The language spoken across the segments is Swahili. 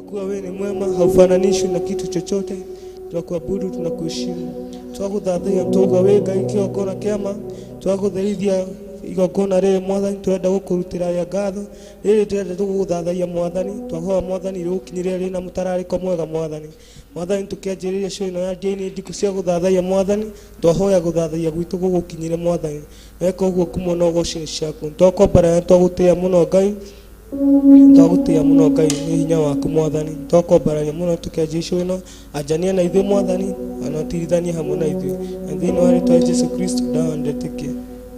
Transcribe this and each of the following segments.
kuwa wewe ni mwema, haufananishwi na kitu chochote. Tunakuabudu, tunakuheshimu. Twaguthathaiya tuga wega ikiokona kiama, twagutherithia igokona rĩrĩ Mwathani, turenda gũkũrutĩra ya ngatho rĩrĩ, turenda tũgũthathaiya Mwathani, twahoya Mwathani rĩgũkinyĩre rĩna mũtararĩko mwega Mwathani. Mwathani tukĩanjĩrĩria show ĩno ya njĩra ndiku cia gũthathaiya Mwathani, twahoya gũthathaiya gwitũ gũgũkinyĩre Mwathani, weka ũguo kumwo na ũgocĩ ciaku. Twakwambara twagũtĩĩa mũno Ngai, twagũtĩĩa mũno Ngai nĩ hinya waku Mwathani. Twakwambararia mũno tukĩanjĩrĩria show ĩno, anjania na ithuĩ Mwathani, na ũtirithanie hamwe na ithuĩ, na thĩinĩ wa rĩĩtwa rĩa Jesũ Kristo ndetĩkia.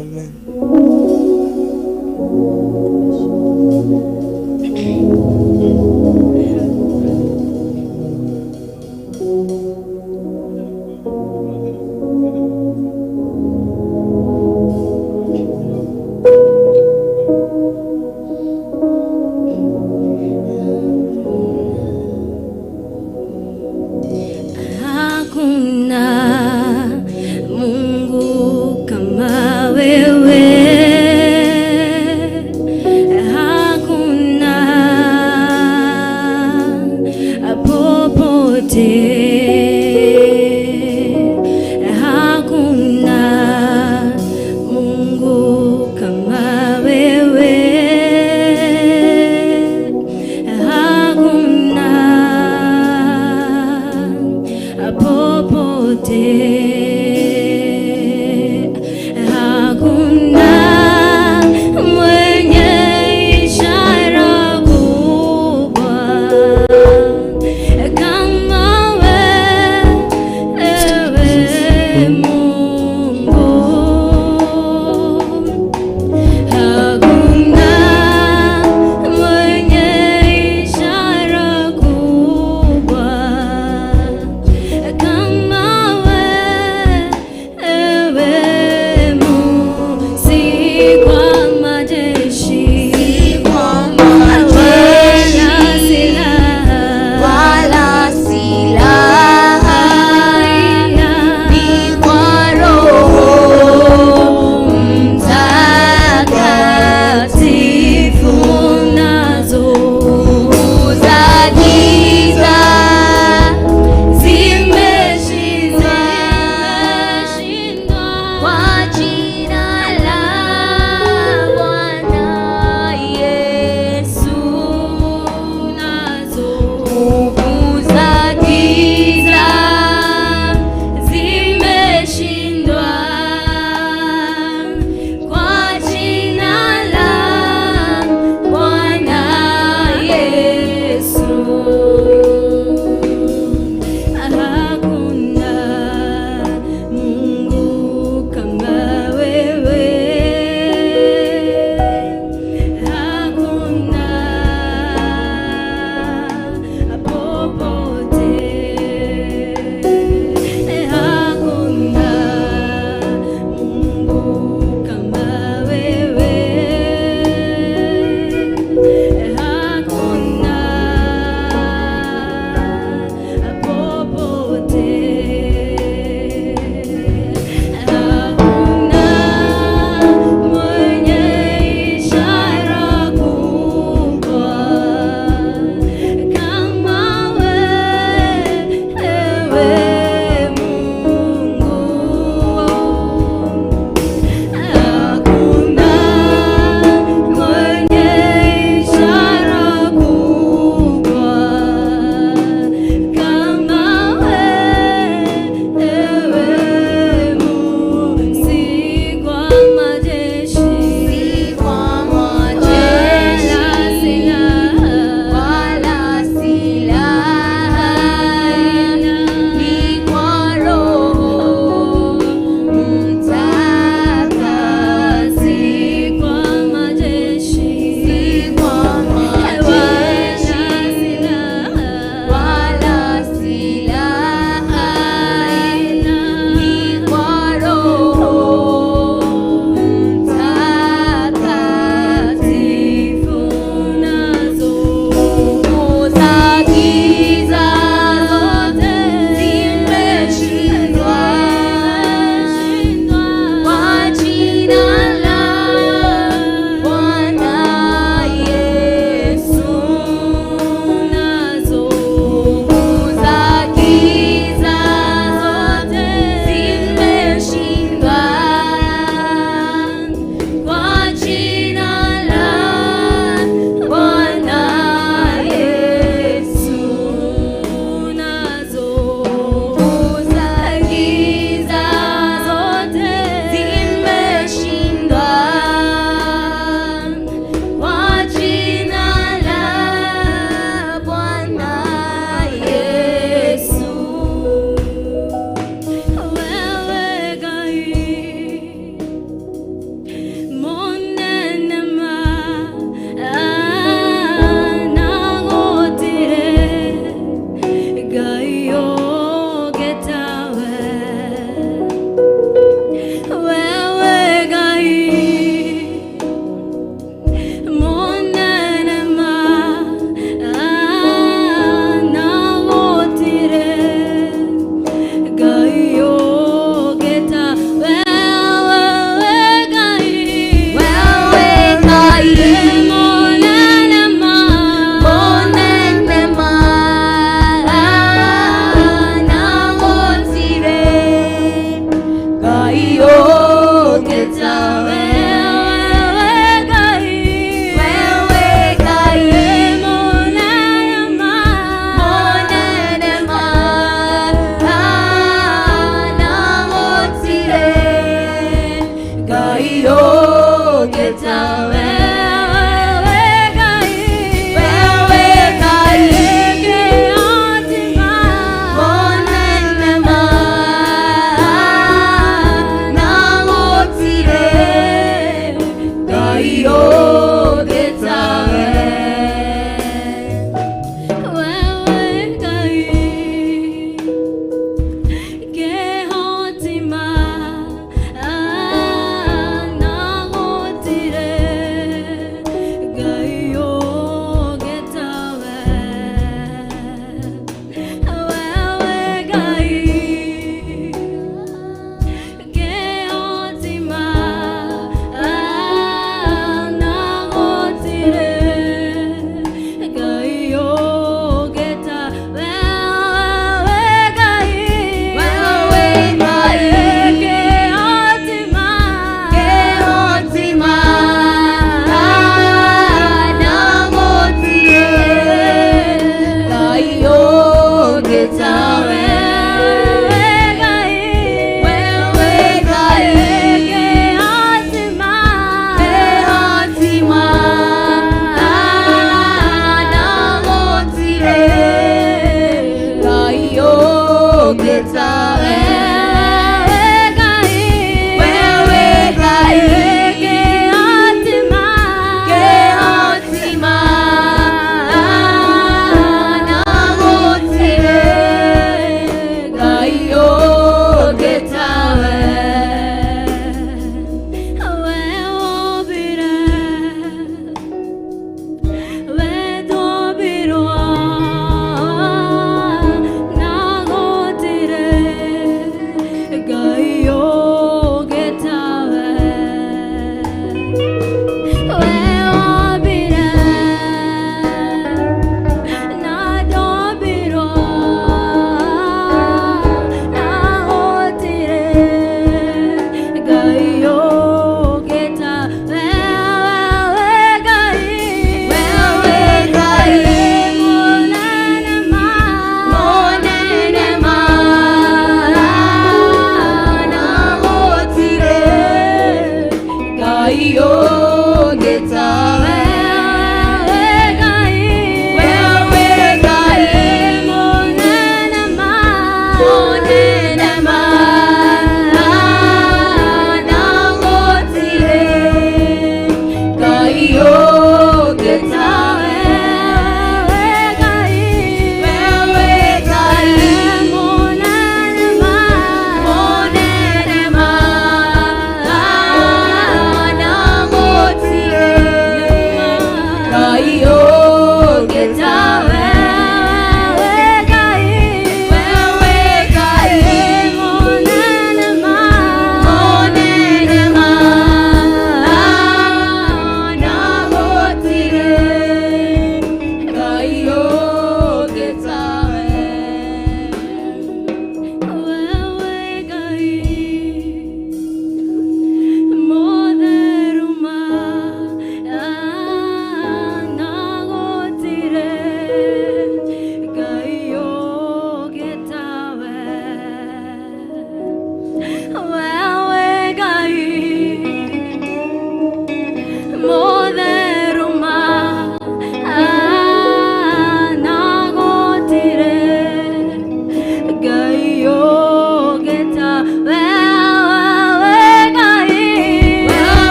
Amen. Kama wewe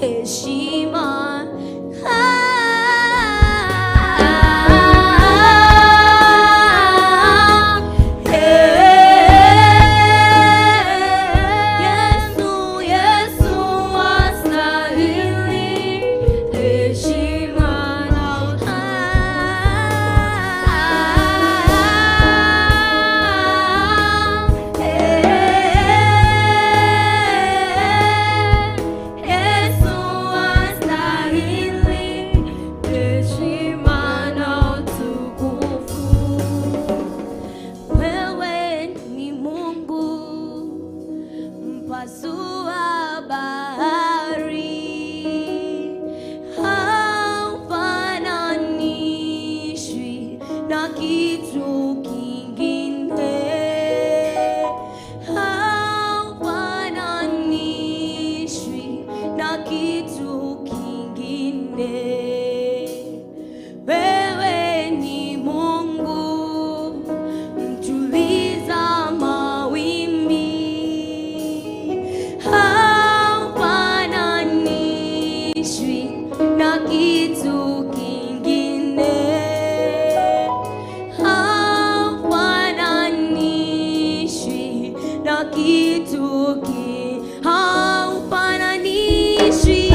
heshima. Haufananishwi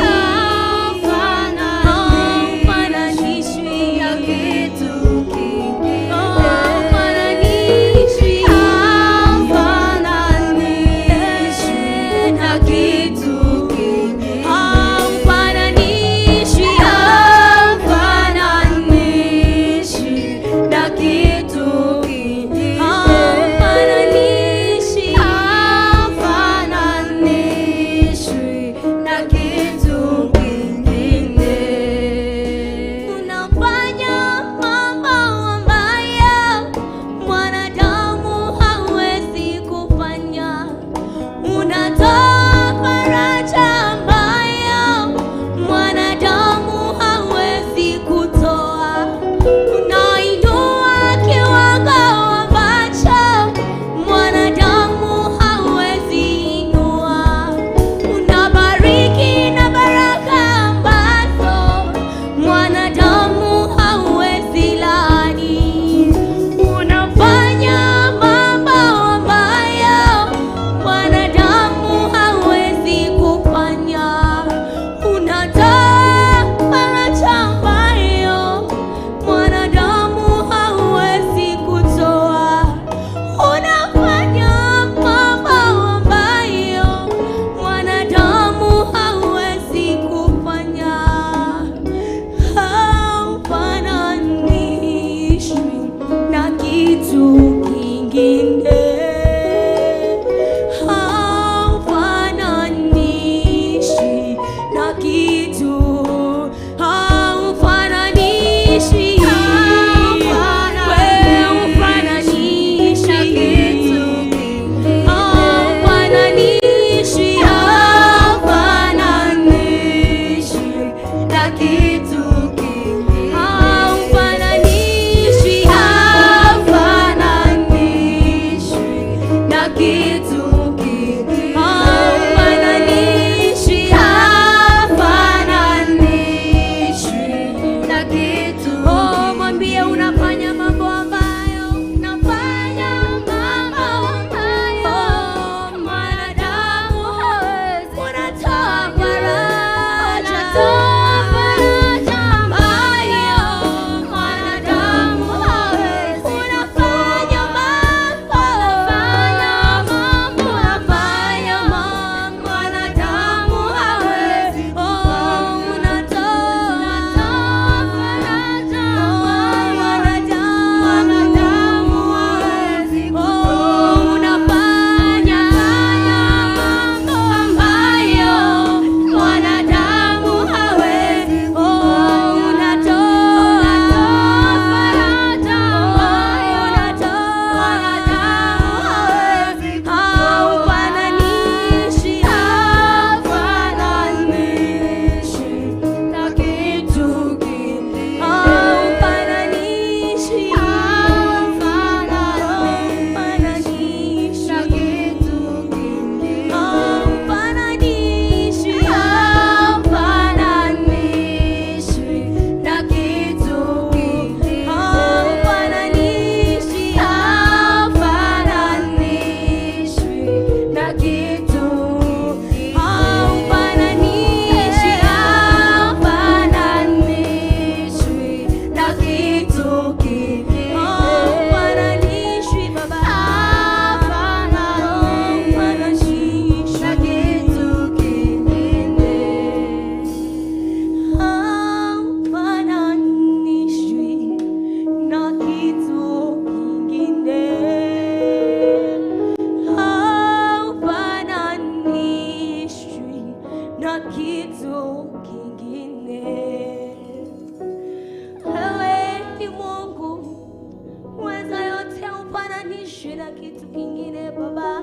na kitu kingine Baba,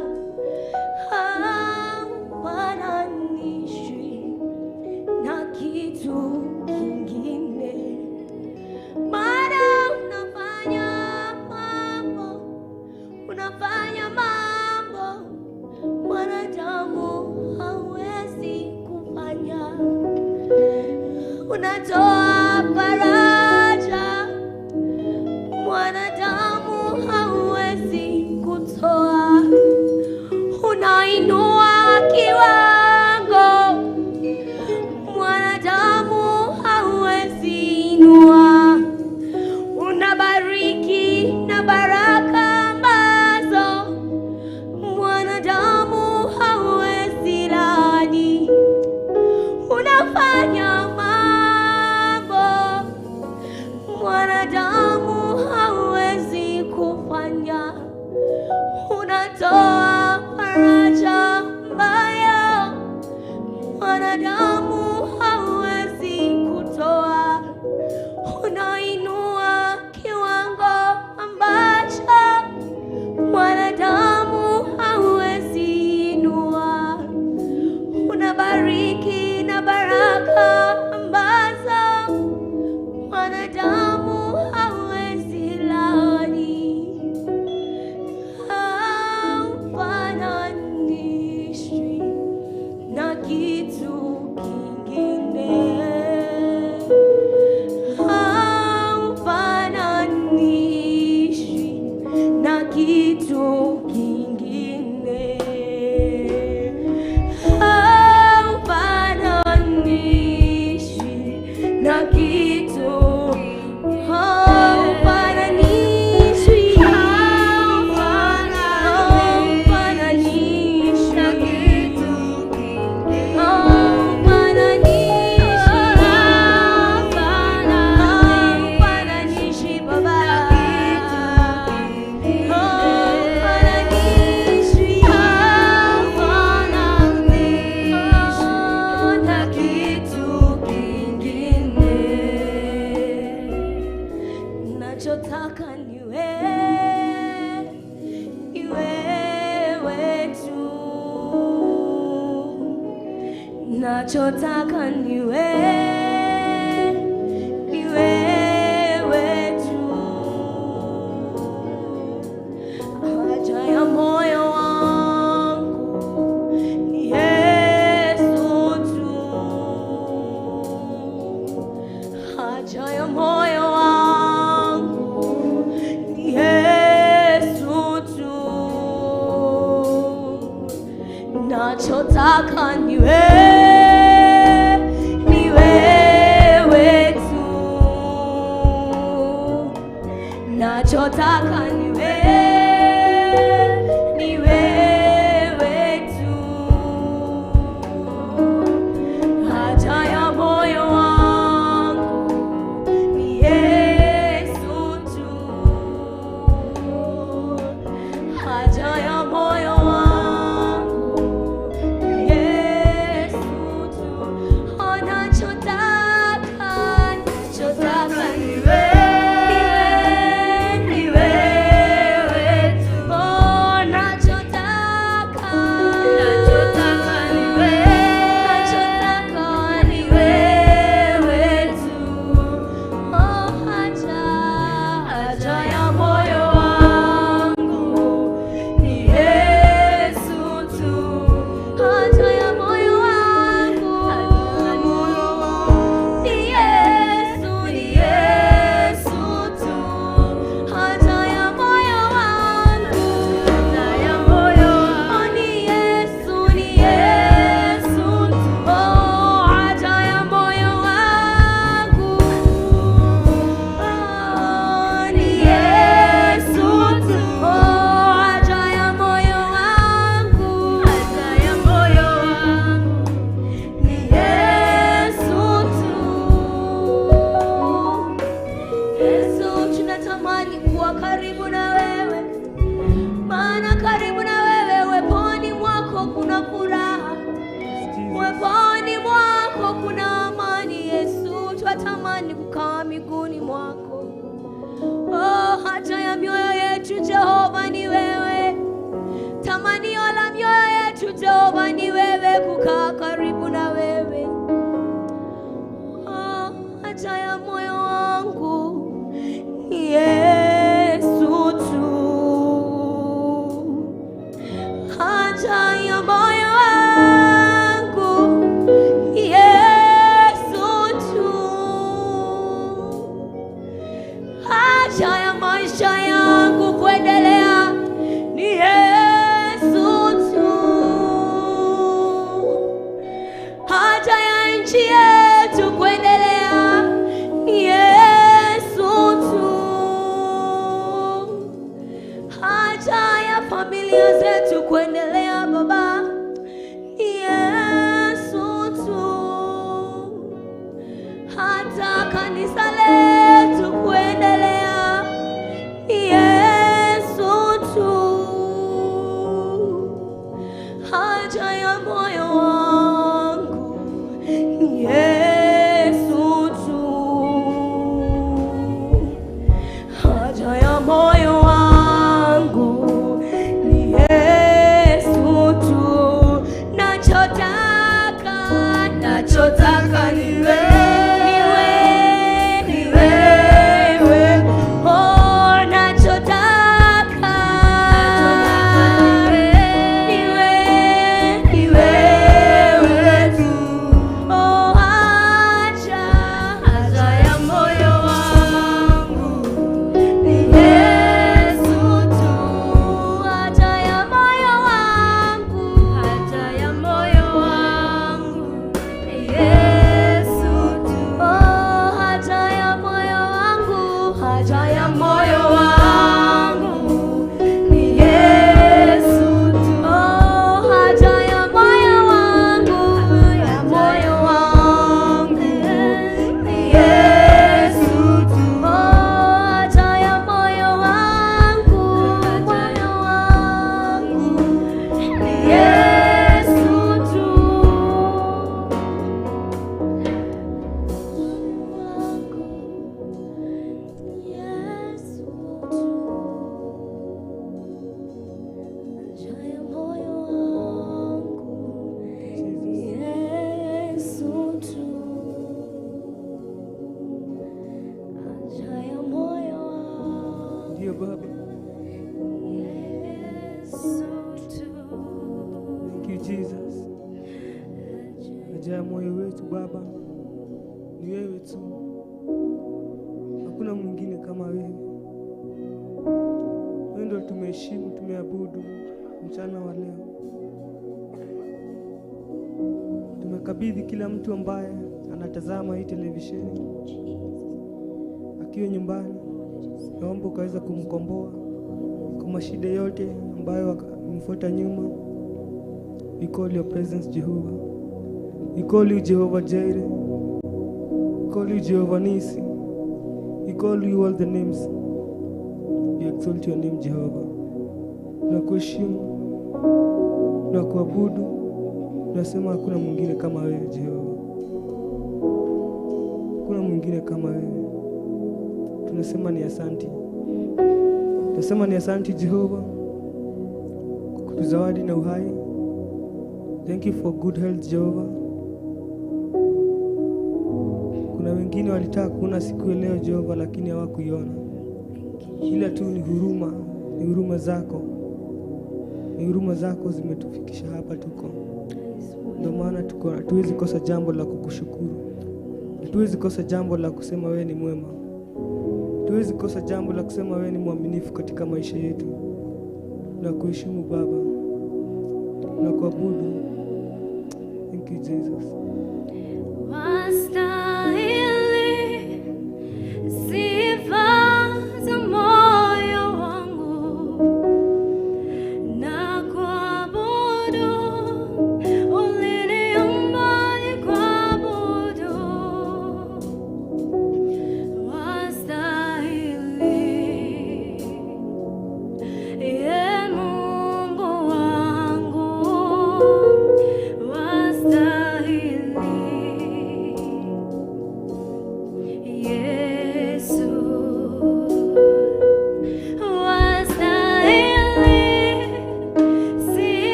haufananishwi na kitu kingine. Maana unafanya mambo mwanadamu hawezi kufanya. Unatoa faraja mwanadamu hawezi kutoa. Unainua kiwango mwanadamu hawezi inua. Unabariki na baraka ambazo mwanadamu hawezi laani. Unafanya mambo mwanadamu hawezi kufanya. Unatoa faraja mbaya mwanadamu hawezi kutoa. Unainua kiwango ambacho mwanadamu hawezi inua. Unabariki na baraka ambazo mwanadamu hawezi laani. Haufananishwi na kitu kingine. Haufananishwi na kitu kingine. Haufananishwi na kitu. Haufananishwi. Haufananishwi na kitu kingine. Haufananishwi Baba. Haufananishwi. Na kitu kingine. Nachotaka ni wewe tu. Nachotaka ni wewe tu. Haja ya moyo wangu ni Yesu tu. Haja ya moyo wangu ni Yesu tu. Nachotaka ni wewe tu. Nachotaka ni wewe tu. Haja ya moyo wangu ni Yesu tu. Haja ya moyo wangu ni Yesu tu. Oh, nachotaka ni wewe tu. Oh, nachotaka ni wewe tu. Oh, haja ya moyo wangu ni Yesu tu. Haja ya moyo wangu ni Yesu tu. Haja ya moyo wangu ni Yesu tu. Oh, haja ya moyo wangu ni Yesu tu. Oh, haja ya moyo wangu ni Yesu tu. Yesu, tunatamani kuwa karibu na wewe, maana karibu na wewe uweponi mwako kuna furaha, uweponi mwako kuna amani. Yesu, twatamani kukaa miguuni mwako. Oh, haja ya mioyo yetu Jehova ni wewe Jehova ni wewe, kukaa karibu na wewe. Haja ya moyo wangu Yesu tu, haja ya moyo wangu Yesu tu, haja ya maisha yangu kuendelea ni Yesu tu, haja ya nchi yetu kuendelea ni Yesu tu, haja ya familia zetu kuendelea Baba ni Yesu tu, hata kanisa letu kuendelea ni Yesu tu, haja ya moyo wangu ni Yesu tu, haja ya moyo wangu ni Yesu tu, nachotaka ni wewe. Haja ya moyo wetu Baba ni wewe tu, hakuna mwingine kama wewe. Wewe ndio tumeheshimu, tumeabudu mchana wa leo. Tumekabidhi kila mtu ambaye anatazama hii televisheni akiwa nyumbani, naomba ukaweza kumkomboa kwa mashida yote ambayo mfuata nyuma. We call your presence Jehovah. We call you Jehovah Jireh. We call you Jehovah Nisi. We call you all the names. We exalt your name Jehovah. Tunakuheshimu, tunakuabudu, tunasema hakuna mwingine kama wewe Jehovah. Hakuna mwingine kama wewe. Tunasema ni asante. Tunasema ni asante Jehovah kwa kutuzawadi na uhai. Thank you for good health Jehovah. Kuna wengine walitaka kuona siku ya leo Jehovah, lakini hawakuiona. Ila tu ni huruma zako. Ni huruma zako zimetufikisha hapa tuko. Ndio maana tuko, hatuwezi kosa jambo la kukushukuru. Hatuwezi kosa jambo la kusema wewe ni mwema. Hatuwezi kosa jambo la kusema wewe ni mwaminifu katika maisha yetu. Tunakuheshimu Baba. Tunakuabudu. Thank you Jesus. Wastahili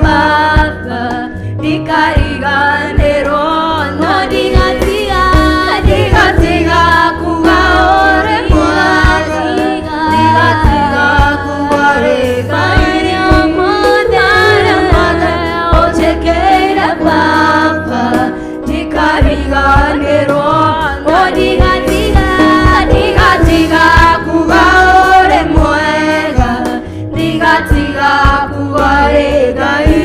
Baba, ndikariganĩrwo no ndigatiga kuga ũrĩ mwega, ndigatiga kuga ũrĩ Ngai ũmũthĩ ũnjĩkĩire Baba, ndikariganĩrwo no ndigatiga kuga ũrĩ mwega, ndigatiga kuga ũrĩ Ngai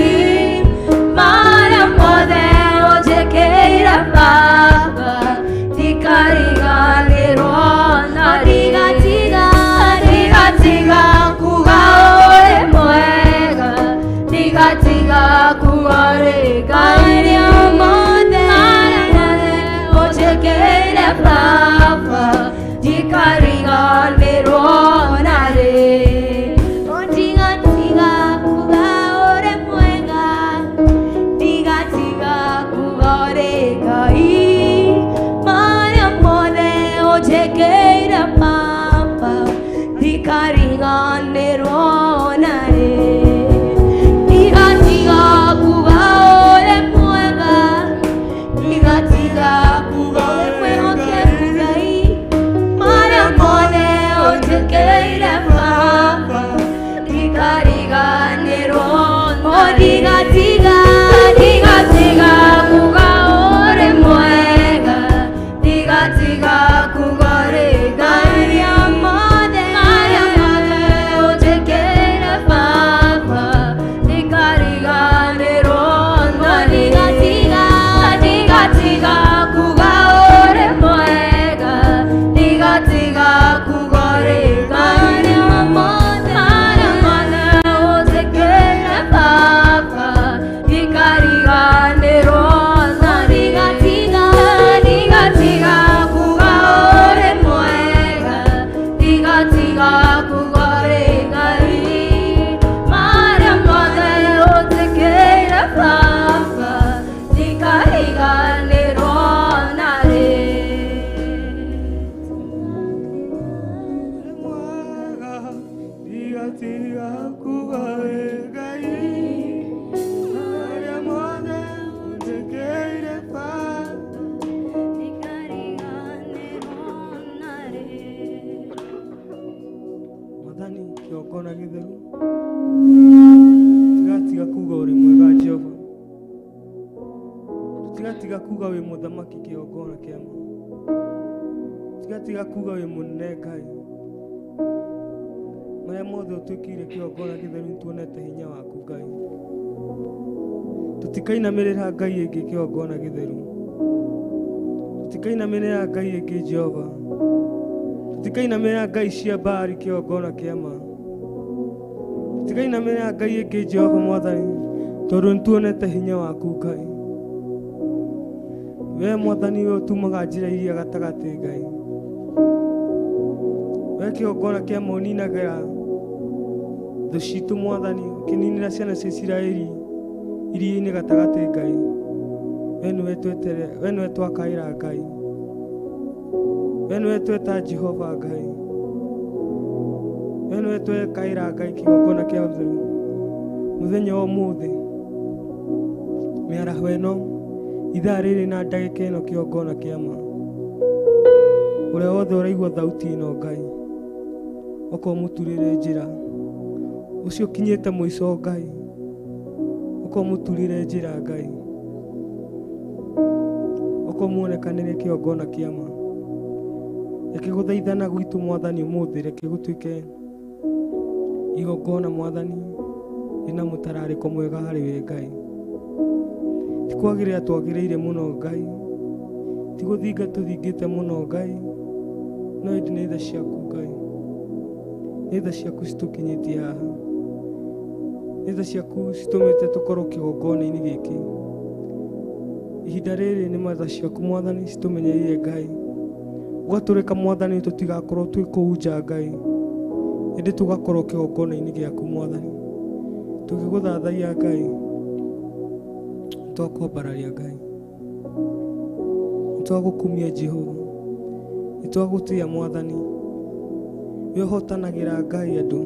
tigatiga kuga wĩ mũthamaki kĩgongona kĩa ma, tigatiga kuga wĩ mũnene Ngai, marĩa mothe ũtwĩkĩire kĩgongona gĩtheru nĩtuonete hinya waku Ngai, tũtikainamĩrĩra Ngai ĩngĩ kĩgongona gĩtheru, tũtikainamĩrĩra Ngai ĩngĩ Jehova, tũtikainamĩrĩra Ngai cia Baali kĩgongona kĩa ma, tũtikainamĩrĩra Ngai ĩngĩ Jehova Mwathani, tondũ nĩtuonete hinya waku Ngai. We Mwathani we ũtumaga njĩra iria gatagatĩ Ngai, we kĩgongona kĩa ma ũninagĩra thũ citũ Mwathani, ũkĩninĩra ciana cia Isiraeli iria-inĩ gatagatĩ Ngai. We nĩwe twakaĩra Ngai, we nĩwe tweta Jehova Ngai, we nĩwe twekaĩra Ngai kĩgongona kĩa ũtheru. Mũthenya wa ũmũthĩ mĩaraho ĩno ithaa rĩrĩ na ndagĩka ĩno kĩgongona kĩa ma, ũrĩa wothe ũraigua thauti ĩno Ngai, ũkorwo mũturĩre njĩra, ũcio ũkinyĩte mũico Ngai, ũkorwo mũturĩre njĩra Ngai, ũkorwo muonekanĩre kĩgongona kĩa ma. Reke gũthaithana gwitũ Mwathani ũmũthĩ reke gũtuĩke igongona Mwathani ĩna mũtararĩko mwega harĩ we Ngai. Ti kwagĩrĩra twagĩrĩire mũno Ngai, ti gũthinga tũthingĩte mũno Ngai, no ĩndĩ nĩ tha ciaku Ngai, nĩ tha ciaku citũkinyĩtie haha, nĩ tha ciaku citũmĩte tũkorwo kĩgongona-inĩ gĩkĩ. Ihinda rĩrĩ nĩ matha ciaku Mwathani citũmenyereire Ngai, ũgatũrĩka Mwathani tũtigakorwo twĩ kũu nja Ngai, ĩndĩ tũgakorwo kĩgongona-inĩ gĩaku Mwathani, tũgĩgũthathaiya Ngai, nĩtwakwambararia Ngai, nĩtwagũkumia Jehova, nĩtwagũtĩĩa Mwathani, we ũhotanagĩra Ngai andũ,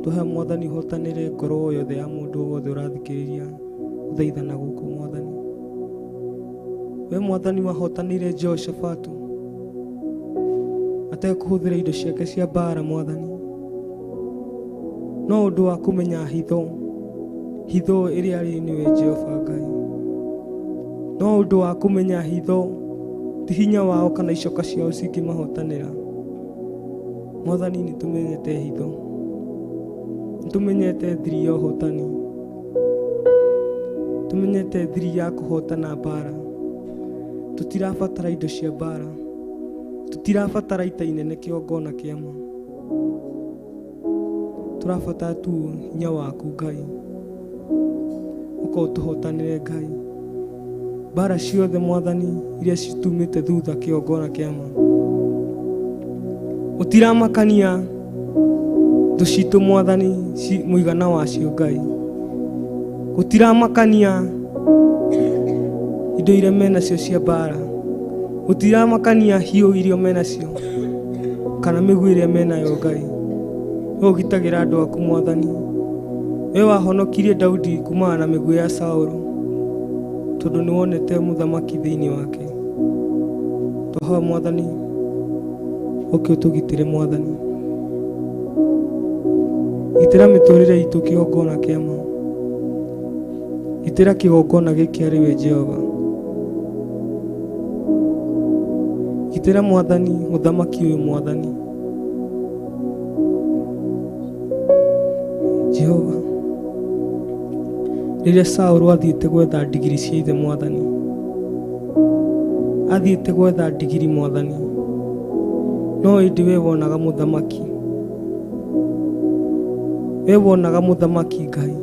tuhe Mwathani hotanire ngoro yothe ya mundu wothe urathikiriria uthaithana guku Mwathani. We Mwathani wahotanire Jehoshafatu atekuhuthira indo ciake cia mbara Mwathani, no undu wa kumenya hitho iria ari niwe Jehova Ngai, no undu wa kumenya hitho ti hinya wao kana icoka ciao cingimahotanira Mwathani. Ni tumenyete hitho, tumenyete thiri ya uhotani, tumenyete thiri ya kuhotana mbara. Tutirabatara indo cia mbara, tutirabatara ita inene kiongona kiama, turabatara tu hinya waku Ngai, uko tuhotanire Ngai mbara ciothe Mwathani iria citumite thutha kiongona kiama. Utiramakania thu citu Mwathani muigana wacio Ngai, gutiramakania indo iria menacio cia mbara, gutiramakania hiũ irio menacio kana mĩguĩ ĩrĩa menayo Ngai. We ũgitagira andũ aku Mwathani, we wahonokirie Daudi kumana na mĩguĩ ya Saũlũ, tondũ nĩ wonete mũthamaki thĩinĩ wake. Tũhoya Mwathani ũke ũtũgitĩre Mwathani, gitĩra mĩtũrĩre itũ kĩgongona kĩama, gitĩra kĩgongona gĩkĩ arĩ we Jehova, gitĩra Mwathani mũthamaki ũyũ Mwathani Jehova. Rĩrĩa Saũlũ athiĩte gwetha ndigiri cia ithe Mwathani, athiĩte gwetha ndigiri Mwathani, no ĩndĩ we wonaga mũthamaki, we wonaga mũthamaki Ngai.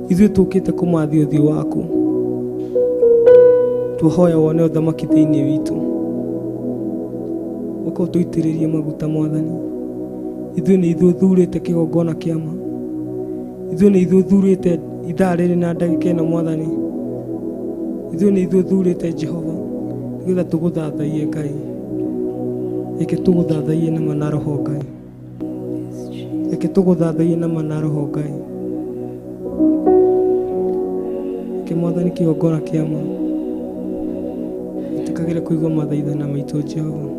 Ithuĩ tũkĩte kũmathia ũthiũ waku, tuhoya wone ũthamaki thĩinĩ witũ, ũko tũitĩrĩrie maguta Mwathani. Ithuĩ nĩ ithuĩ thurĩte kĩgongona kĩama, ithuĩ nĩ ithuĩ thurĩte ithaa rĩrĩ na ndagĩka ĩno Mwathani, ithuĩ nĩ ithuĩ thurĩte Jehova nĩgetha tũgũthathaie Ngai. Reke tũgũthathaie na ma na roho Ngai, reke tũgũthathaie na ma na roho Ngai. Reke Mwathani kĩgongona kĩama itikagĩre kũigua mathaithana maitũ Jehova.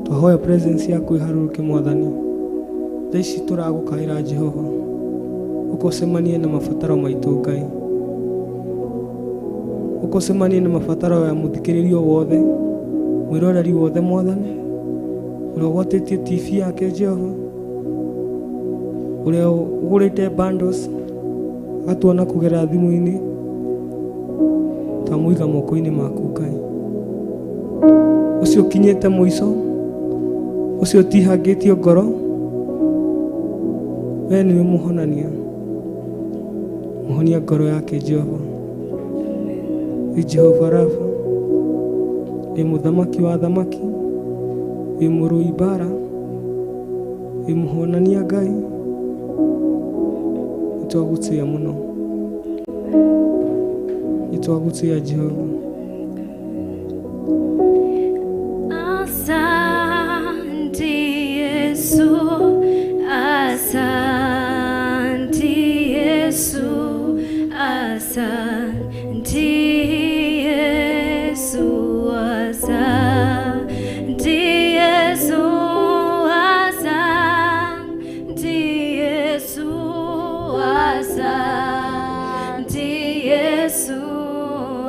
Twahoya presence yaku iharũrũke Mwathani. Thaa ici tũragũkaĩra Jehova, ũkocemanie na mabataro maitũ Ngai, ũkocemanie na mabataro ya mũthikĩrĩrio wothe, mwĩroreri wothe Mwathani, ũrĩa ũgwatĩtie TV yake Jehova, ũrĩa ũgũrĩte bundles agatuona kũgerera thimũ-inĩ, twamũiga moko-inĩ maku Ngai. Ũcio ũkinyĩte mũico, ũcio ũtihangĩtio ngoro, we nĩwe mũhonania, mũhonia ngoro yake Jehova. Wĩ Jehova Rafa, wĩ mũthamaki wa thamaki, wĩ mũrũi mbara, wĩ mũhonania Ngai. Nĩtwagũtĩĩa mũno, nĩtwagũtĩĩa Jehova. Asante Yesu, asante Yesu, asante Yesu, asante Yesu, asante Yesu, asante Yesu,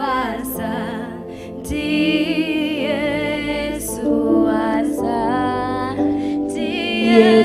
asante Yesu, asante Yesu.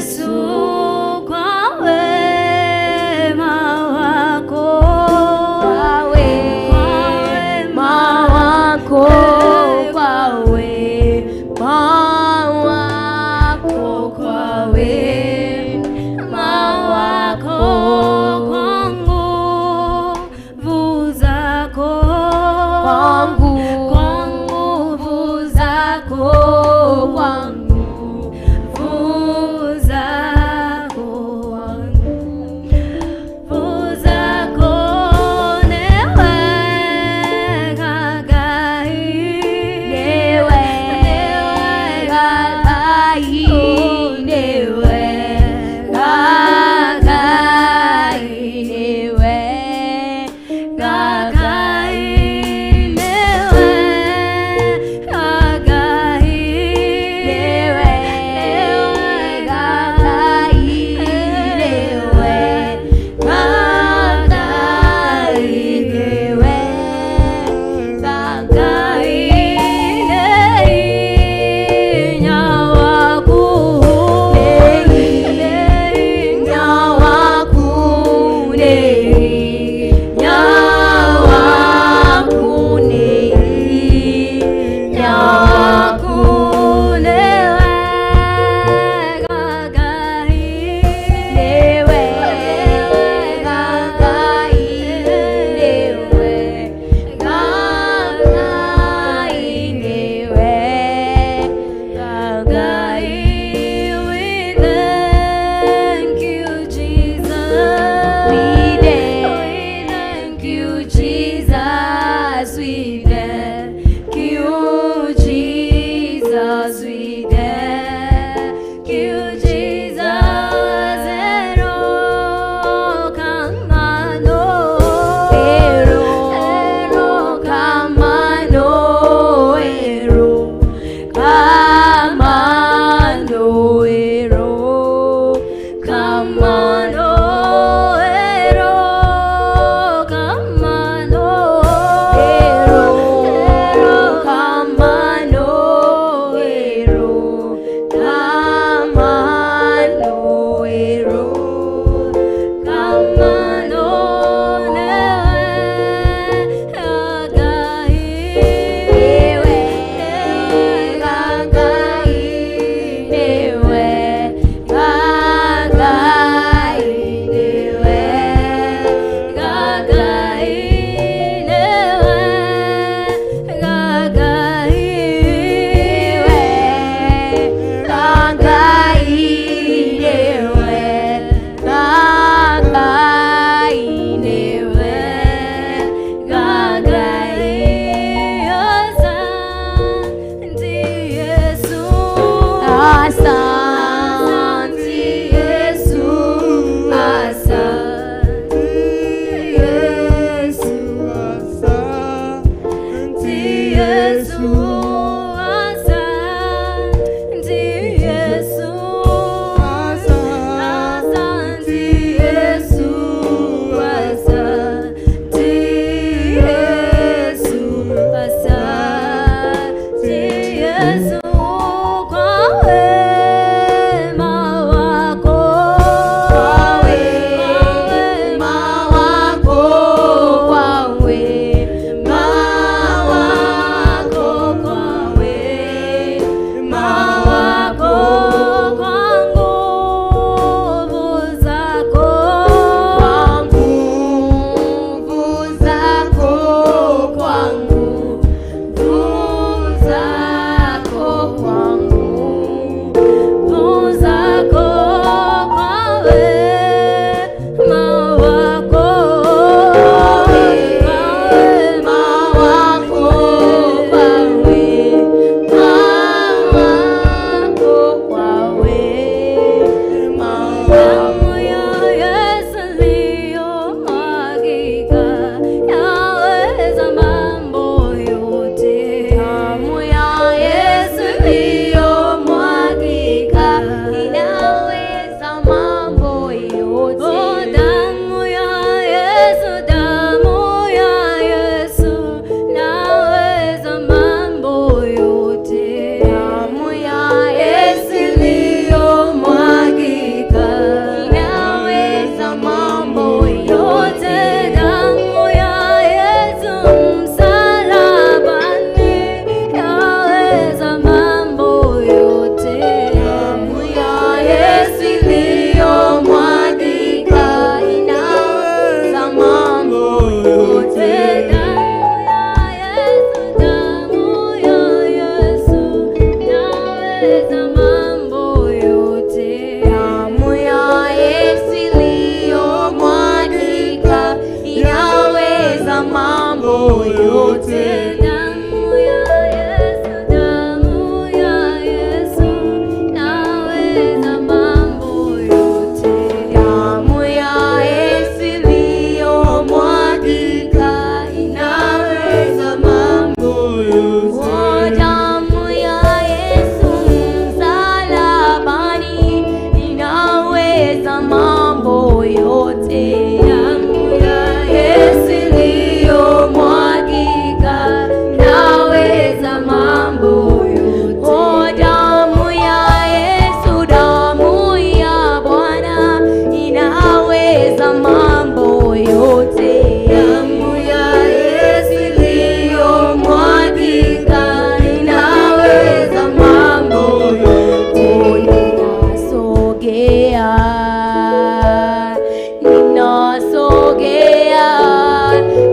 ninasogea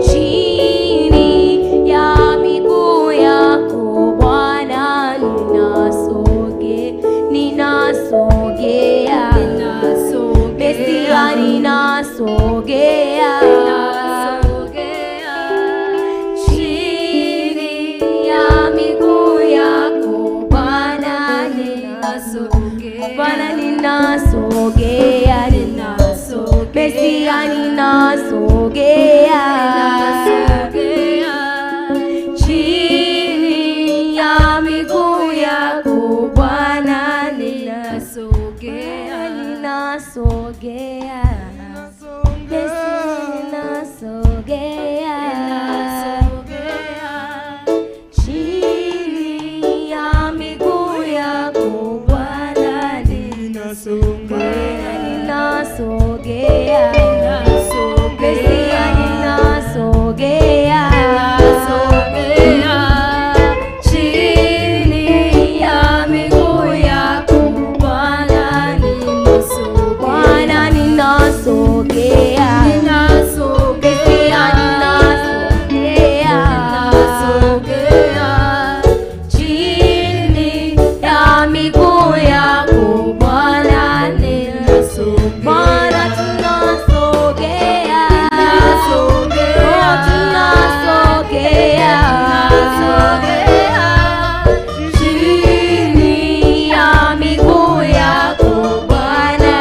chini ya miguu yako Bwana, ninasogea Mesia, ninasogea chini ya miguu yako Bwana, Bwana ninasogea, Mesia ninasogea chini ya miguu yako Bwana, ninasogea chini ya miguu yako Bwana, ninasogea chini ya miguu yako Bwana, Bwana ninasogea chini ya miguu yako Bwana, Bwana tunasogea chini ya miguu yako Bwana,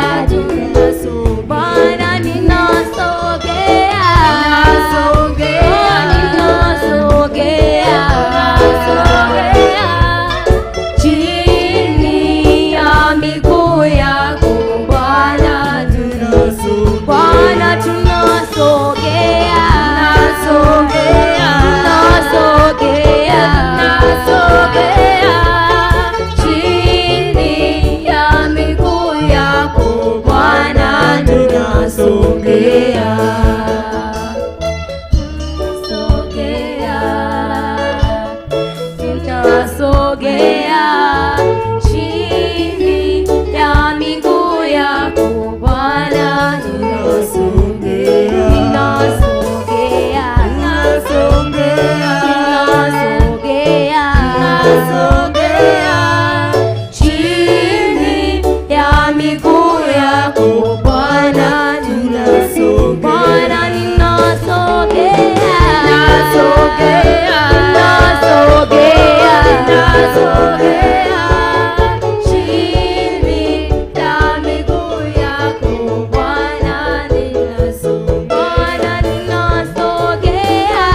Bwana ninasogea chini ya miguu yako Bwana, Bwana tunasogea chini ya miguu yako Bwana, tunasogea chini ya miguu yako Bwana, ninasogea chini ya miguu yako Bwana, Bwana ninasogea chini ya miguu yako Bwana, Bwana ninasogea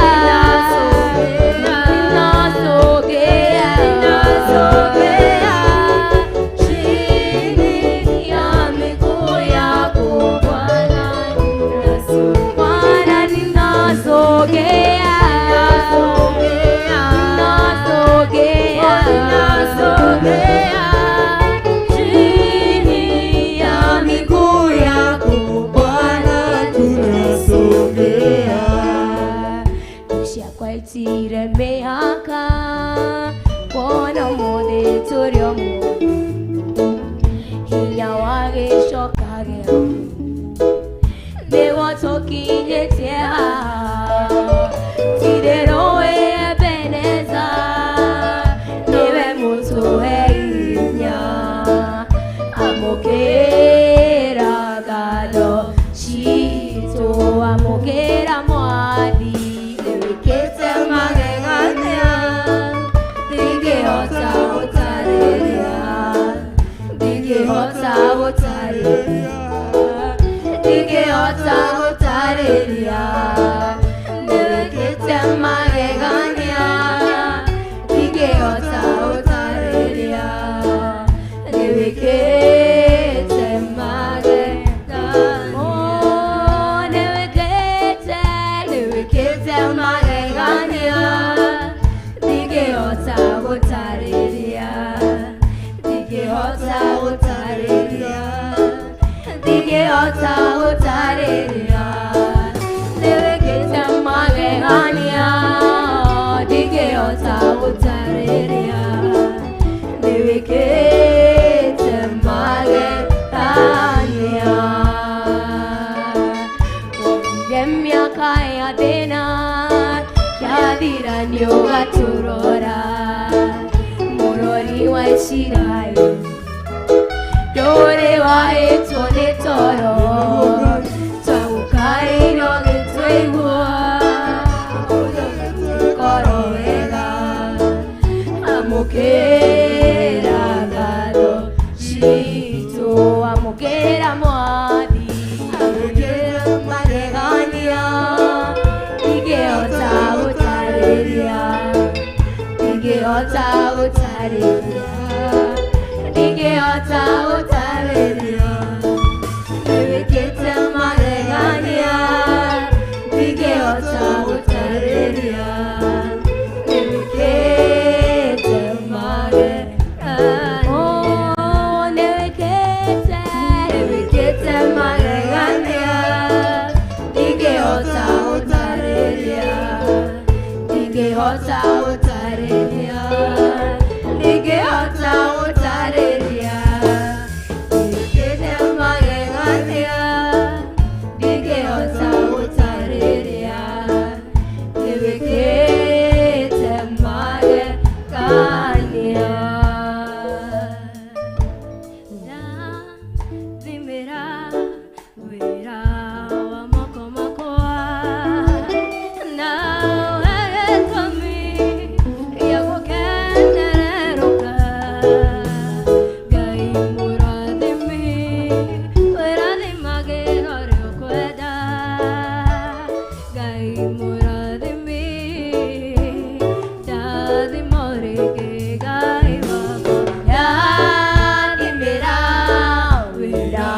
chini ya miguu yako Bwana, Bwana ninasogea chini ya miguu yako Bwana, Ushakwatire mehaka Bona mode turyomo Hinya wage shokage Dewa tokinye tea Tideroe beneza Newe mutu heinya Amokera gado Shito amokera mwadi Kete magengania Dige hota utarelia Dige hota utarelia Dige hota utarelia Kete magengania Dige hota utarelia Kete magengania Oh Kete magengania Dige hota utarelia Dige hota utarelia Dige hota utarelia Kete magengania Dige hota utarelia Kete magengania uraturora Murori wa Isiraeli Dore waitwo nĩ toro Twagukaĩirwo gĩtũigua Koro wega Amũkĩra ngatho citũ Amũkĩra mwathi Amũkĩra magegania Ingĩhota gũtarĩria Ingĩhota gũtarĩria Ingĩhota gũtarĩria Wĩkĩte magegania Ingĩhota gũtarĩria Wĩkĩte magegania Wĩkĩte magegania Ingĩhota gũtarĩria Ingĩhota gũtarĩria Ingĩhota gũtarĩria Wĩkĩte magegania Ingĩhota gũtarĩria Wĩkĩte magegania Ndathimĩra wĩra wa moko makwa Na gĩtũmi gĩa gũkenererũka Ngai mũrathimi wĩrathimagĩra ũrĩa ũkwenda Ngai mũrathimi ndathima rĩngĩ Ngai wakwa Ndathimĩra wĩra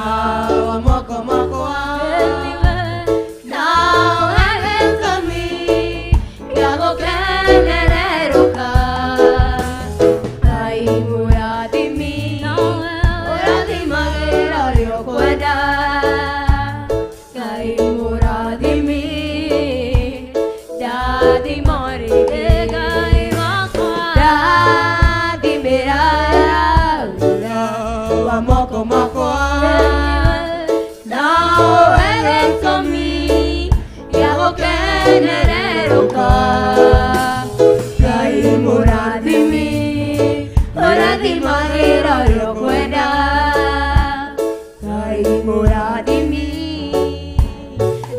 wa moko makwa Na gĩtũmi gĩa gũkenererũka Ngai mũrathimi ũrathimagĩra ũrĩa ũkwenda Ngai mũrathimi ndathima rĩngĩ Ngai wakwa Ndathimĩra wĩra wa moko makwa Na gĩtũmi gĩa gũkenererũka Ngai mũrathimi ũrathimagĩra ũrĩa ũkwenda Ngai mũrathimi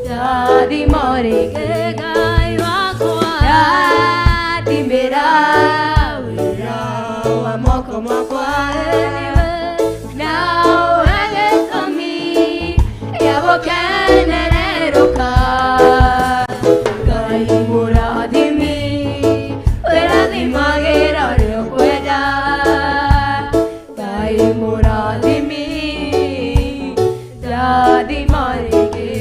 ndathima rĩngĩ Ngai wakwa Ndathimĩra wĩra wa moko makwa Na gĩtũmi gĩa gũkenererũka Ngai mũrathimi wĩrathimagĩra ũrĩa ũkwenda Ngai mũrathimi ndathima rĩngĩ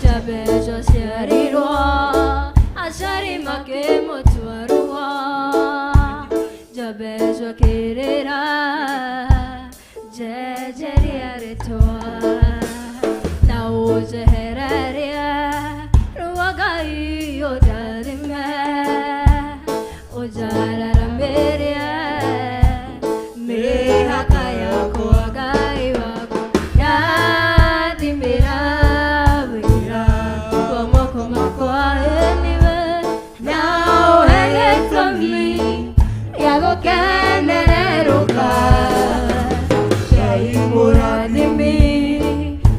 Jabezu aciarirwo aciari makĩmũtua ruo Jabezu akĩrĩra njenjeria rĩtwa Na ũnjehererie ruo Ngai ũndathime Ũnjararamĩrie mĩhaka yakwa Ngai wakwa Ndathimĩra wĩra wa moko makwa Na ũhe gĩtũmi gĩa gũkenererũka Ngai mũrathimi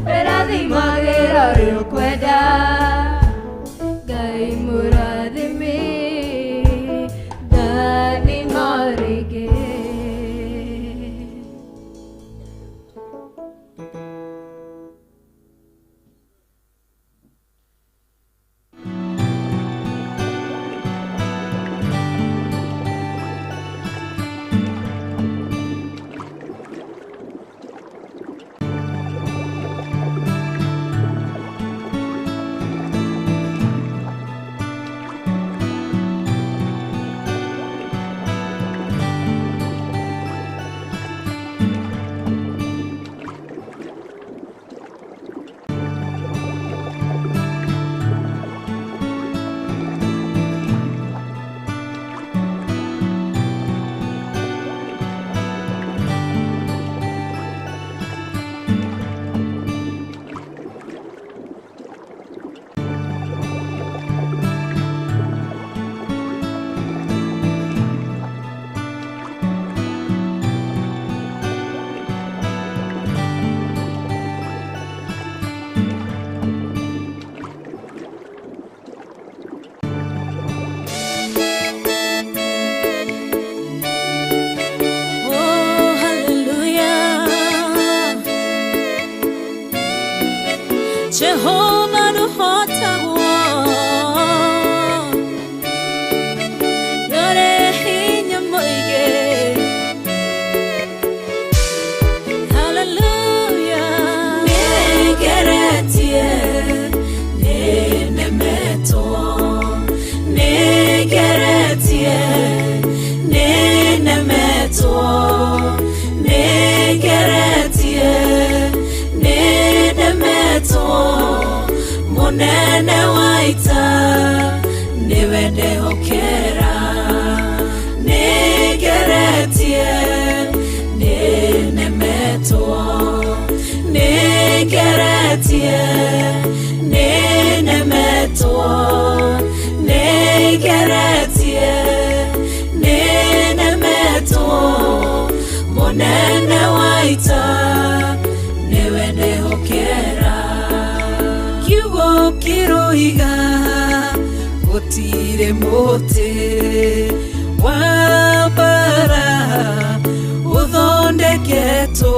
wĩrathimagĩra ũrĩa Jehovah nuhotaguo Nore hinya moige Hallelujah Negeretie Nenemeto Negeretie Nenemeto Negeretie Nenemeto Monene waita Newende hokera Negeretie Nenemeto Negeretie Nenemeto Negeretie Nenemeto Monene waita Newende hokera Kiugo kiroiga Gutire muti Wambara Uthondeketo